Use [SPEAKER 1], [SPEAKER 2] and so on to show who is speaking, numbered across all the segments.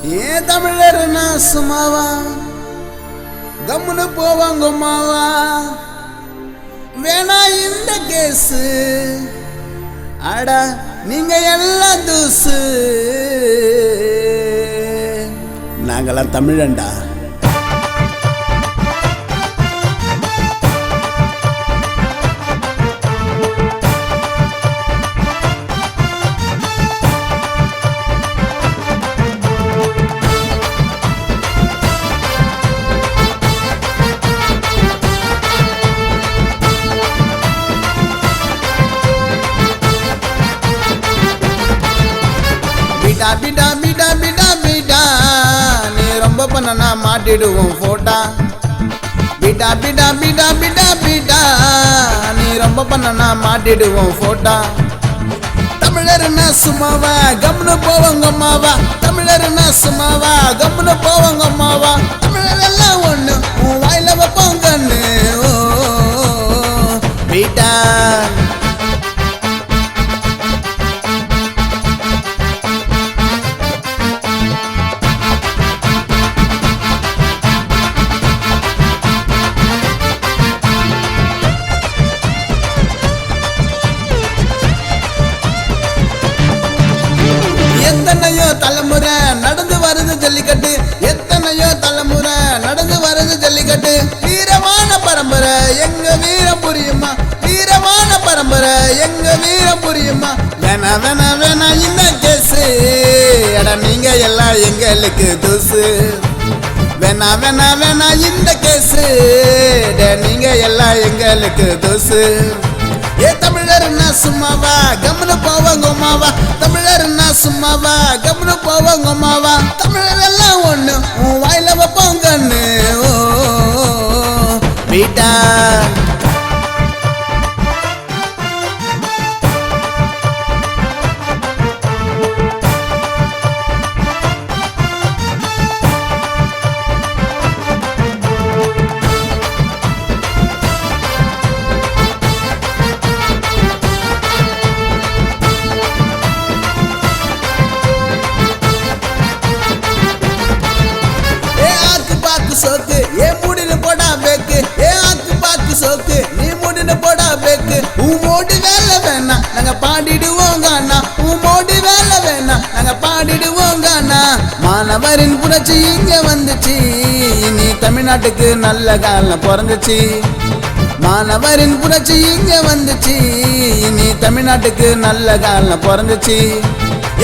[SPEAKER 1] ஏன் தமிழர் நான் சும்மாவா கம்முன்னு போவாங்க மாவா வேணா இந்த கேசு அடா நீங்க எல்லாம் தூசு நாங்கெல்லாம் தமிழண்டா. பிடா பிடா பிடா பிடா பிடா நீ ரொம்ப பண்ணனா மாட்டிடுவோம் போட்டா. பிடா பிடா பிடா பிடா பிடா நீ ரொம்ப பண்ணனா மாட்டிடுவோம் போட்டா. தமிழர்னா சும்மாவா கம்னு போவாங்க மாவா. தமிழர்னா சும்மாவா கம்னு போவாங்க மாவா. தமிழர் எல்லாம் ஒண்ணு உன் வாயில வைப்போங்கன்னு பிடா. எத்தனையோ தலைமுறை நடந்து வருது ஜல்லிக்கட்டு. எத்தனையோ தலைமுறை நடந்து வருது ஜல்லிக்கட்டு. வீரமான பரம்பரை எங்க வீரம் புரியுமா. வீரமான பரம்பரை எங்க வீரம் புரியுமா. வேணா வேணா வேணா இந்த கேசு அட நீங்க எல்லாம் எங்களுக்கு தூசு. வேணா வேணா வேணா இந்த கேசு நீங்க எல்லாம் எங்களுக்கு தூசு. ஏ தமிழர்னா சும்மாவா கம்னு போவாங்க மாவா. தமிழர்னா சும்மாவா கம்னு போவாங்க மாவா. தமிழர் எல்லாம் ஒண்ணு உன் வாயில வைப்போங்கன்னு பீட்டா. சோக்கு ஏ மூடினு போடா பேக்கு. ஏ ஆக்கு பாக்கு சோக்கு நீ மூடினு போடா பேக்கு. உன் மோடி வேலை வேணா நாங்க பாடிடுவோங்க அண்ணா. உன் மோடி வேலை வேணா நாங்க பாடிடுவோங்க அண்ணா. மாணவரின் புரட்சி இங்க வந்துச்சு இனி தமிழ்நாட்டுக்கு நல்ல காலம் பிறந்துச்சு. மாணவரின் புரட்சி இங்க வந்துச்சு இனி தமிழ்நாட்டுக்கு நல்ல காலம் பிறந்துச்சு.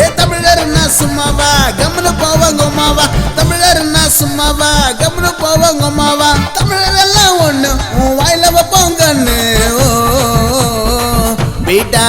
[SPEAKER 1] ஏ தமிழர்னா சும்மாவா கம்னு போவாங்க மாவா. தமிழர்னா சும்மாவா கம்னு போவாங்க மாவா. தமிழர் எல்லாம் ஒண்ணு உன் வாயில வைப்போங்கன்னு பீட்டா.